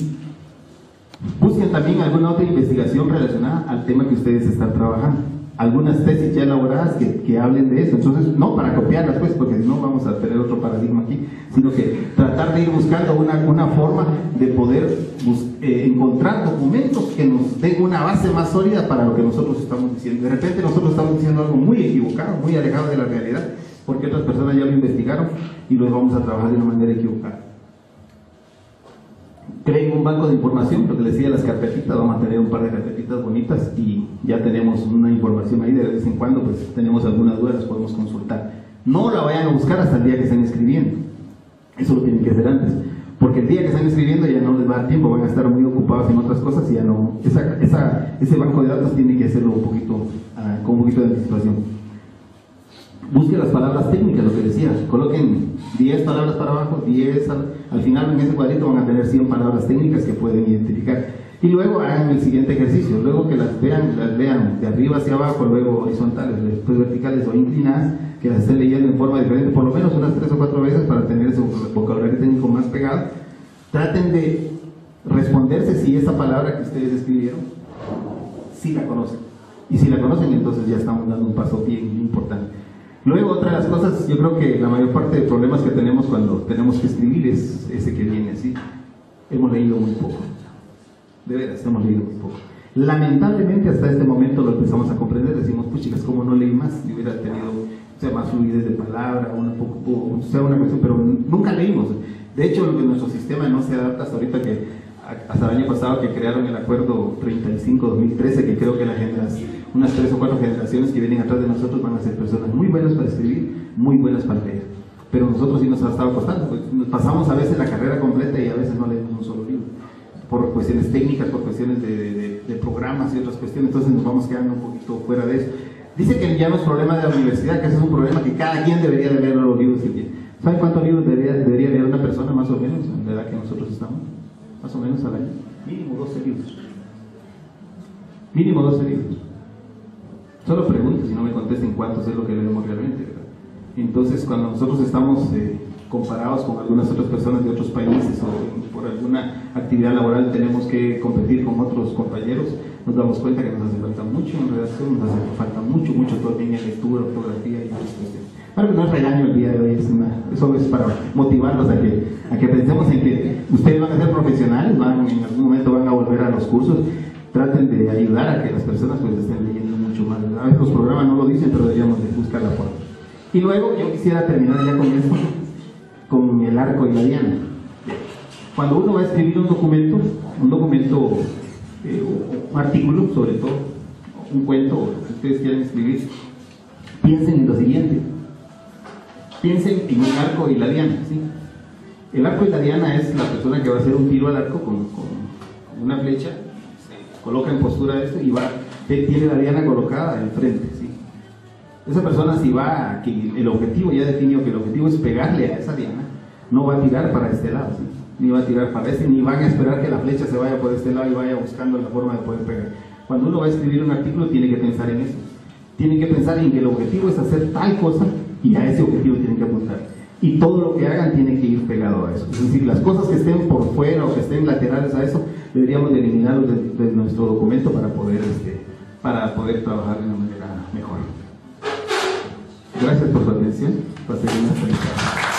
Busquen también alguna otra investigación relacionada al tema que ustedes están trabajando. algunas tesis ya elaboradas que hablen de eso. Entonces, no para copiarlas, pues, porque si no vamos a tener otro paradigma aquí, sino que tratar de ir buscando una forma de poder encontrar documentos que nos den una base más sólida para lo que nosotros estamos diciendo. De repente nosotros estamos diciendo algo muy equivocado, muy alejado de la realidad, porque otras personas ya lo investigaron y lo vamos a trabajar de una manera equivocada. Creen un banco de información, lo que les decía, las carpetitas, vamos a tener un par de carpetitas bonitas y ya tenemos una información ahí, de vez en cuando pues tenemos algunas dudas, las podemos consultar. No la vayan a buscar hasta el día que estén escribiendo, eso lo tienen que hacer antes, porque el día que están escribiendo ya no les va a dar tiempo, van a estar muy ocupados en otras cosas y ya no, ese banco de datos tiene que hacerlo un poquito, con un poquito de anticipación. Busque las palabras técnicas, lo que decía, coloquen 10 palabras para abajo, 10 al final en ese cuadrito van a tener 100 palabras técnicas que pueden identificar. Y luego hagan el siguiente ejercicio, luego que las lean de arriba hacia abajo, luego horizontales, después verticales o inclinadas, que las estén leyendo en forma diferente, por lo menos unas 3 o 4 veces para tener ese vocabulario técnico más pegado. Traten de responderse si esa palabra que ustedes escribieron, sí la conocen. Y si la conocen, entonces ya estamos dando un paso bien importante. Luego, otra de las cosas, yo creo que la mayor parte de problemas que tenemos cuando tenemos que escribir es ese que viene así. Hemos leído muy poco. De veras, hemos leído muy poco. Lamentablemente, hasta este momento lo empezamos a comprender. Decimos, pues chicas, ¿cómo no leí más? Si hubiera tenido, más fluidez de palabra, una cuestión, pero nunca leímos. De hecho, nuestro sistema no se adapta hasta ahorita hasta el año pasado que crearon el acuerdo 35-2013, que creo que unas 3 o 4 generaciones que vienen atrás de nosotros van a ser personas muy buenas para escribir, muy buenas para leer. Pero nosotros sí nos ha estado costando, pues, nos pasamos a veces la carrera completa y a veces no leemos un solo libro, por cuestiones técnicas, por cuestiones de programas y otras cuestiones, entonces nos vamos quedando un poquito fuera de eso. Dice que ya no es problema de la universidad, que ese es un problema que cada quien debería de leer los libros que tiene. ¿Saben cuántos libros debería leer una persona más o menos en la edad que nosotros estamos? Más o menos al año. Mínimo 12 libros. Mínimo 12 libros. Solo pregunto, si no me contesten cuántos es lo que leemos realmente, ¿verdad? Entonces, cuando nosotros estamos comparados con algunas otras personas de otros países o por alguna actividad laboral tenemos que competir con otros compañeros, nos damos cuenta que nos hace falta mucho en redacción, nos hace falta mucho todavía en lectura, ortografía y otras cuestiones. Claro que no es regaño el día de hoy, eso es para motivarlos a que pensemos en que ustedes van a ser profesionales, en algún momento van a volver a los cursos, traten de ayudar a que las personas pues estén leyendo mucho más. A veces los programas no lo dicen, pero deberíamos de buscar la forma. Y luego yo quisiera terminar ya con esto, con el arco y la diana. Cuando uno va a escribir un documento, un artículo sobre todo, un cuento, o lo que ustedes quieran escribir, piensen en lo siguiente. Piensen en el arco y la diana, ¿sí? El arco y la diana es la persona que va a hacer un tiro al arco con una flecha, se coloca en postura esto y tiene la diana colocada enfrente, ¿sí? Esa persona, si va, que el objetivo ya definió que el objetivo es pegarle a esa diana, no va a tirar para este lado, ¿sí? Ni va a tirar para este, ni van a esperar que la flecha se vaya por este lado y vaya buscando la forma de poder pegar. Cuando uno va a escribir un artículo tiene que pensar en eso, tiene que pensar en que el objetivo es hacer tal cosa y a ese objetivo tienen que apuntar. Y todo lo que hagan tiene que ir pegado a eso. Es decir, las cosas que estén por fuera o que estén laterales a eso, deberíamos de eliminarlos de nuestro documento para poder trabajar de una manera mejor. Gracias por su atención. Pasen una feliz tarde.